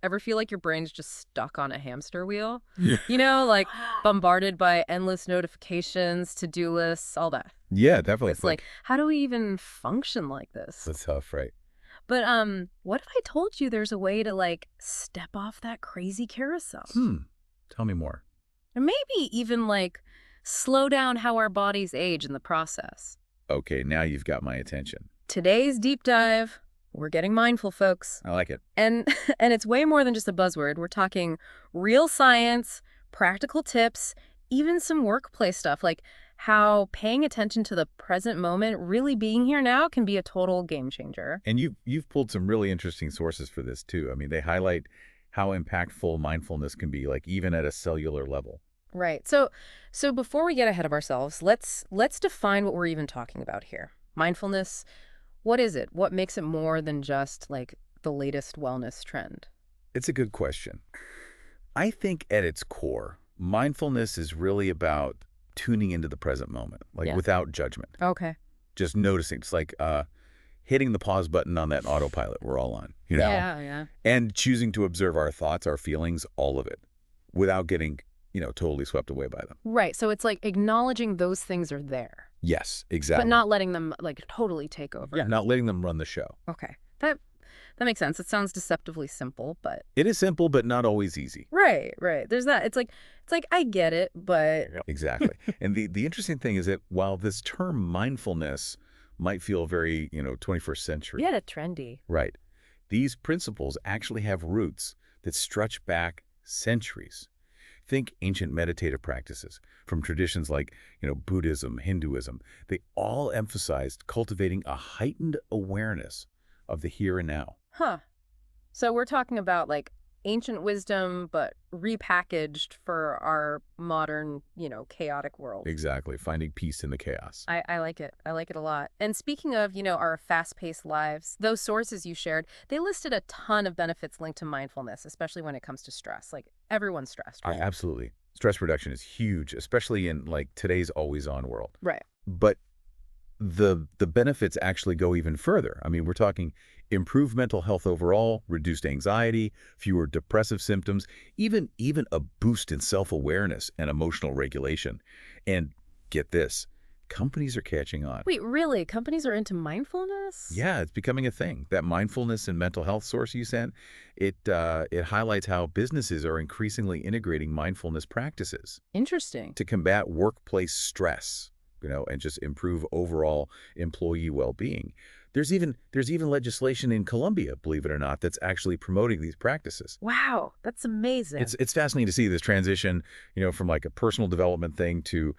Ever feel like your brain's just stuck on a hamster wheel? Yeah. Like bombarded by endless notifications, to-do lists, all that. Yeah, definitely. It's like, how do we even function like this? That's tough, right? But what if I told you there's a way to like step off that crazy carousel? Tell me more. Or maybe even like slow down how our bodies age in the process. Okay, now you've got my attention. Today's deep dive, we're getting mindful, folks. I like it. And and it's way more than just a buzzword. We're talking real science, practical tips, even some workplace stuff like how paying attention to the present moment, really being here now, can be a total game changer. And you've pulled some really interesting sources for this too. I mean, they highlight how impactful mindfulness can be, like even at a cellular level. Right. So before we get ahead of ourselves, let's define what we're even talking about here. Mindfulness, what is it? What makes it more than just like the latest wellness trend? It's a good question. I think at its core, mindfulness is really about tuning into the present moment, like Yeah. without judgment, Okay. just noticing. It's like hitting the pause button on that autopilot we're all on, you know, Yeah. and choosing to observe our thoughts, our feelings, all of it, without getting, totally swept away by them. Right. So it's like acknowledging those things are there, Yes, but exactly. not letting them like totally take over. Yeah, not letting them run the show. Okay. That makes sense. It sounds deceptively simple, but It is simple, but not always easy. right. There's that. It's like I get it, but Exactly. And the interesting thing is that while this term mindfulness might feel very, 21st century, yeah, trendy. right, these principles actually have roots that stretch back centuries. Think ancient meditative practices from traditions like, Buddhism, Hinduism. They all emphasized cultivating a heightened awareness of the here and now. Huh. So we're talking about like ancient wisdom, but repackaged for our modern, chaotic world. Exactly. Finding peace in the chaos. I like it. I like it a lot. And speaking of, our fast-paced lives, those sources you shared, they listed a ton of benefits linked to mindfulness, especially when it comes to stress. Like everyone's stressed, right? Absolutely. Stress reduction is huge, especially in like today's always-on world. Right. But the benefits actually go even further. I mean, we're talking improved mental health overall, reduced anxiety, fewer depressive symptoms, even a boost in self-awareness and emotional regulation. And get this, companies are catching on. Wait, really? Companies are into mindfulness? Yeah, it's becoming a thing. That mindfulness and mental health source you sent, it highlights how businesses are increasingly integrating mindfulness practices Interesting. to combat workplace stress, and just improve overall employee well-being. There's even legislation in Colombia, believe it or not, that's actually promoting these practices. Wow, that's amazing. It's fascinating to see this transition, from like a personal development thing to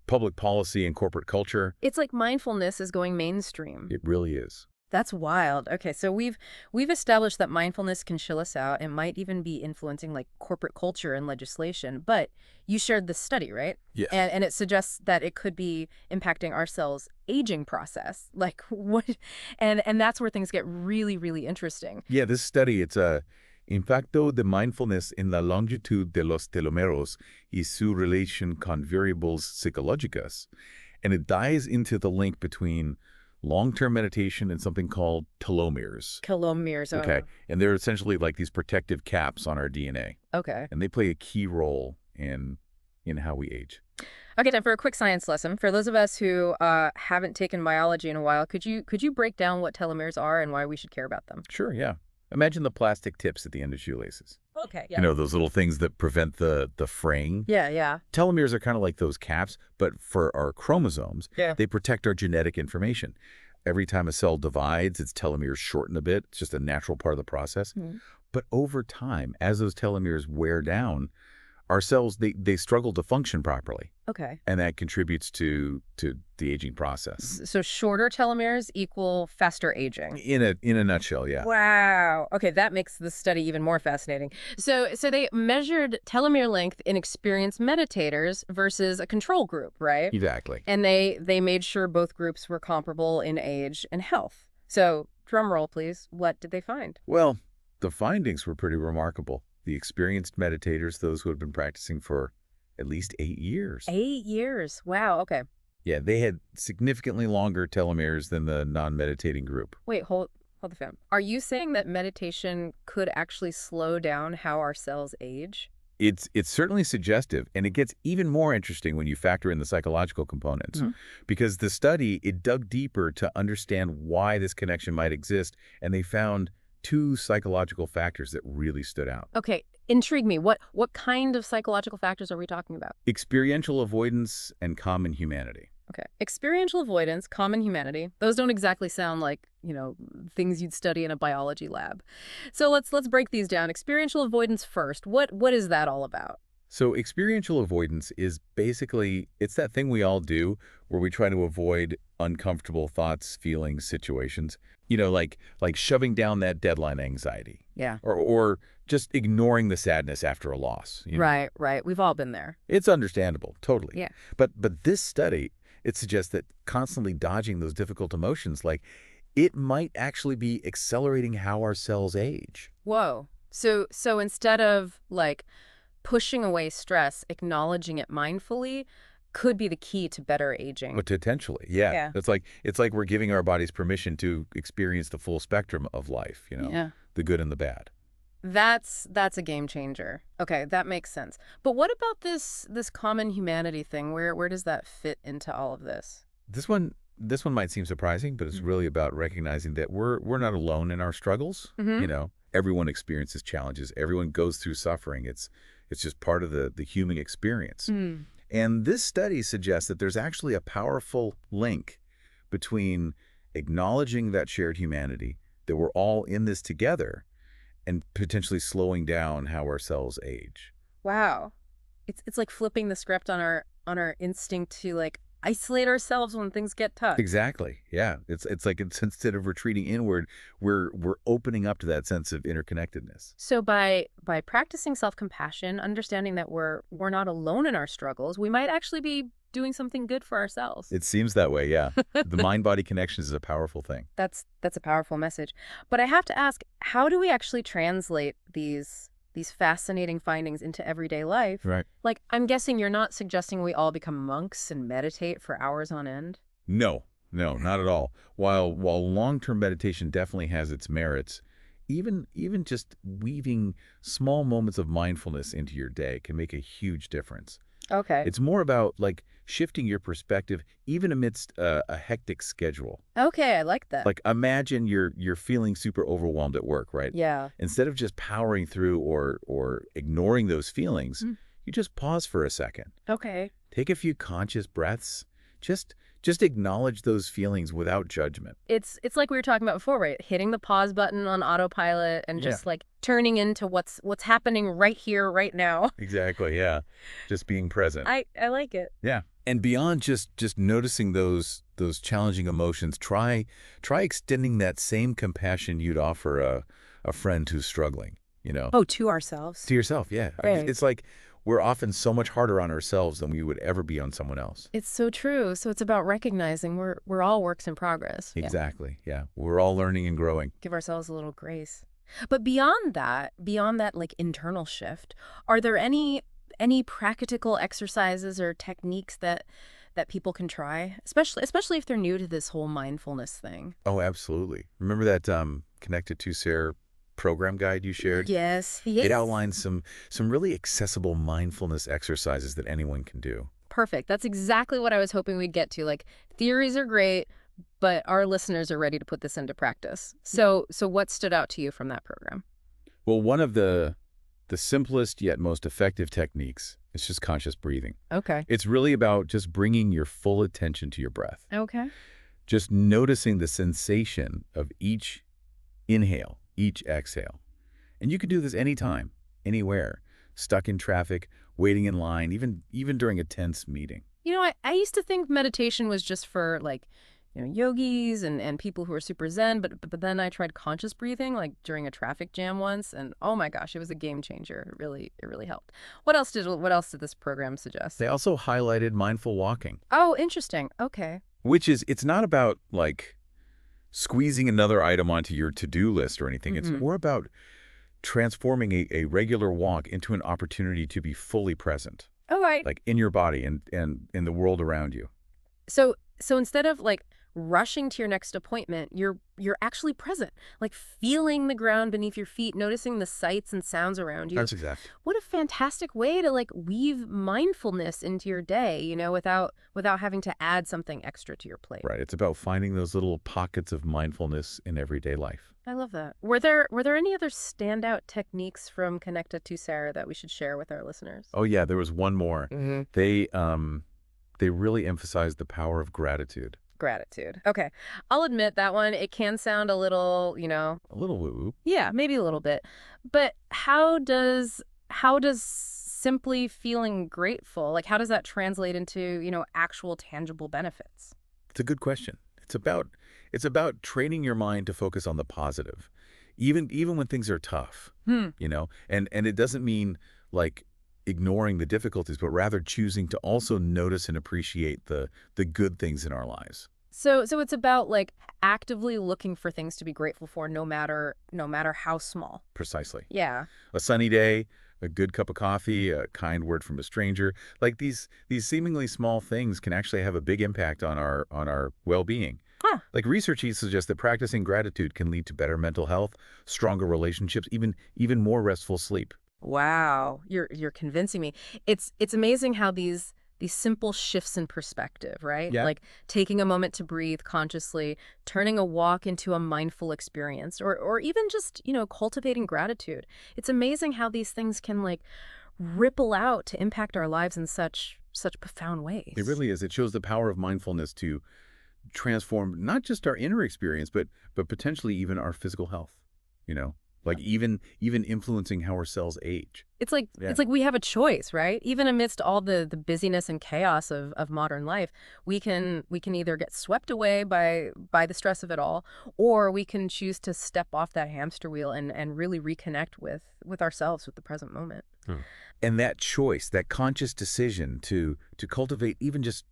public policy and corporate culture. It's like mindfulness is going mainstream. It really is. That's wild. Okay, so we've established that mindfulness can chill us out. It might even be influencing like corporate culture and legislation. But you shared this study, right? Yeah. And it suggests that it could be impacting our cells' aging process. Like what? And that's where things get really, really interesting. Yeah, this study, it's a Impacto de mindfulness en la longitud de los telomeros y su relación con variables psicológicas. And it dives into the link between long-term meditation and something called telomeres. Telomeres. Okay. And they're essentially like these protective caps on our DNA. Okay. And they play a key role in how we age. Okay, time for a quick science lesson. For those of us who haven't taken biology in a while, could you break down what telomeres are and why we should care about them? Sure, yeah. Imagine the plastic tips at the end of shoelaces. Okay, yeah. Those little things that prevent the fraying. Yeah. Telomeres are kind of like those caps, but for our chromosomes, Yeah. they protect our genetic information. Every time a cell divides, its telomeres shorten a bit. It's just a natural part of the process. Mhm. But over time, as those telomeres wear down, our cells, they struggle to function properly. Okay. And that contributes to the aging process. So shorter telomeres equal faster aging. In a nutshell, yeah. Wow. Okay, that makes the study even more fascinating. So they measured telomere length in experienced meditators versus a control group, right? Exactly. And they made sure both groups were comparable in age and health. So drum roll, please. What did they find? Well, the findings were pretty remarkable. The experienced meditators, those who had been practicing for at least 8 years. 8 years. Wow. Okay. Yeah, they had significantly longer telomeres than the non-meditating group. Wait, hold Hold the phone. Are you saying that meditation could actually slow down how our cells age? It's certainly suggestive, and it gets even more interesting when you factor in the psychological components. Mhm. Because the study, it dug deeper to understand why this connection might exist, and they found two psychological factors that really stood out. Okay, intrigue me. What kind of psychological factors are we talking about? Experiential avoidance and common humanity. Okay. Experiential avoidance, common humanity. Those don't exactly sound like, things you'd study in a biology lab. So let's break these down. Experiential avoidance first. What is that all about? So experiential avoidance is basically, it's that thing we all do where we try to avoid uncomfortable thoughts, feelings, situations. Like shoving down that deadline anxiety Yeah. or just ignoring the sadness after a loss. Right, right. We've all been there. It's understandable, totally. Yeah. But this study, it suggests that constantly dodging those difficult emotions, like it might actually be accelerating how our cells age. Whoa. So instead of like pushing away stress, acknowledging it mindfully could be the key to better aging. Potentially, yeah. Yeah. It's like we're giving our bodies permission to experience the full spectrum of life, Yeah. the good and the bad. That's a game changer. Okay, that makes sense. But what about this common humanity thing? Where does that fit into all of this? This one might seem surprising, but it's Mm. really about recognizing that we're not alone in our struggles. Mm-hmm. Everyone experiences challenges. Everyone goes through suffering. It's just part of the human experience. Mm. And this study suggests that there's actually a powerful link between acknowledging that shared humanity, that we're all in this together, and potentially slowing down how our cells age. Wow. It's like flipping the script on our instinct to like isolate ourselves when things get tough. Exactly. Yeah. It's like instead of retreating inward, we're opening up to that sense of interconnectedness. So by practicing self-compassion, understanding that we're not alone in our struggles, we might actually be doing something good for ourselves. It seems that way, yeah. The mind-body connection is a powerful thing. That's a powerful message. But I have to ask, how do we actually translate these fascinating findings into everyday life? Right. Like, I'm guessing you're not suggesting we all become monks and meditate for hours on end? No, no, not at all. While long-term meditation definitely has its merits, even just weaving small moments of mindfulness into your day can make a huge difference. Okay. It's more about like shifting your perspective even amidst a hectic schedule. Okay, I like that. Like imagine you're feeling super overwhelmed at work, right? Yeah. Instead of just powering through or ignoring those feelings, Mm. you just pause for a second. Okay. Take a few conscious breaths. Just acknowledge those feelings without judgment. It's like we were talking about before, right? Hitting the pause button on autopilot and Yeah. just like turning into what's happening right here, right now. Exactly, yeah. Just being present. I like it. Yeah. And beyond just noticing those challenging emotions, try extending that same compassion you'd offer a friend who's struggling, Oh, to ourselves. to yourself, yeah. Right. It's like we're often so much harder on ourselves than we would ever be on someone else. It's so true. So it's about recognizing we're all works in progress. Yeah. Exactly. Yeah. We're all learning and growing. Give ourselves a little grace. But beyond that like internal shift, are there any practical exercises or techniques that people can try, especially if they're new to this whole mindfulness thing? Oh, absolutely. Remember that Connected to Sarah program guide you shared? Yes. It Yes. outlines some really accessible mindfulness exercises that anyone can do. Perfect. That's exactly what I was hoping we'd get to. Like, theories are great, but our listeners are ready to put this into practice. So what stood out to you from that program? Well, one of the simplest yet most effective techniques is just conscious breathing. Okay. It's really about just bringing your full attention to your breath. Okay. Just noticing the sensation of each inhale, each exhale. And you can do this anytime, anywhere, stuck in traffic, waiting in line, even during a tense meeting. I used to think meditation was just for like, yogis and people who are super zen, but then I tried conscious breathing like during a traffic jam once, and oh my gosh, it was a game changer. It really helped. What else did this program suggest? They also highlighted mindful walking, Oh, interesting. Okay. which it's not about like squeezing another item onto your to-do list or anything. It's Mm-mm. more about transforming a regular walk into an opportunity to be fully present, All right. like in your body and in the world around you. So instead of like rushing to your next appointment, you're actually present, like feeling the ground beneath your feet, noticing the sights and sounds around you. That's exact. What a fantastic way to like weave mindfulness into your day, without having to add something extra to your plate. Right. It's about finding those little pockets of mindfulness in everyday life. I love that. Were there any other standout techniques from Connecta to Sarah that we should share with our listeners? Oh yeah, there was one more. Hmm. They really emphasized the power of gratitude. Gratitude. Okay. I'll admit that one, it can sound a little, A little woo-woo. yeah, maybe a little bit. But how does simply feeling grateful, like how does that translate into, actual tangible benefits? It's a good question. It's about training your mind to focus on the positive, even when things are tough. Hmm. And it doesn't mean like ignoring the difficulties, but rather choosing to also notice and appreciate the good things in our lives. So it's about like actively looking for things to be grateful for no matter how small. Precisely. Yeah. A sunny day, a good cup of coffee, a kind word from a stranger, like these seemingly small things can actually have a big impact on our well-being. Huh. Like research suggests that practicing gratitude can lead to better mental health, stronger relationships, even more restful sleep. Wow, you're convincing me. It's amazing how these simple shifts in perspective, right? Yeah. Like taking a moment to breathe consciously, turning a walk into a mindful experience, or even just, cultivating gratitude. It's amazing how these things can like ripple out to impact our lives in such profound It ways. really is. It shows the power of mindfulness to transform not just our inner experience, but potentially even our physical health, you know, like even influencing how our cells age. It's like Yeah, it's like we have a choice, right? Even amidst all the busyness and chaos of modern life, we can either get swept away by the stress of it all, or we can choose to step off that hamster wheel and really reconnect with ourselves, with the present moment. and that choice, that conscious decision to cultivate even just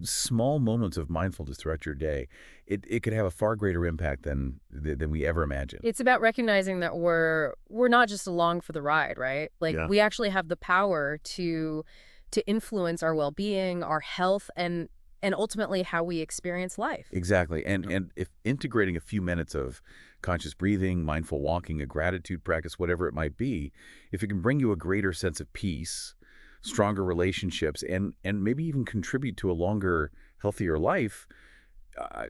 small moments of mindfulness throughout your day, it could have a far greater impact than we ever imagined. It's about recognizing that we're not just along for the ride, right? Like Yeah. we actually have the power to influence our well-being, our health, and ultimately how we experience life. Exactly. And if integrating a few minutes of conscious breathing, mindful walking, a gratitude practice, whatever it might be, if it can bring you a greater sense of peace, stronger relationships, and maybe even contribute to a longer, healthier life, uh,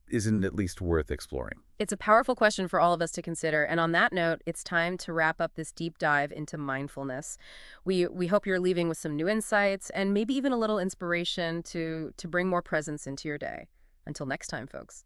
isn't at least worth exploring. It's a powerful question for all of us to consider. And on that note, it's time to wrap up this deep dive into mindfulness. We hope you're leaving with some new insights and maybe even a little inspiration to bring more presence into your day. Until next time, folks.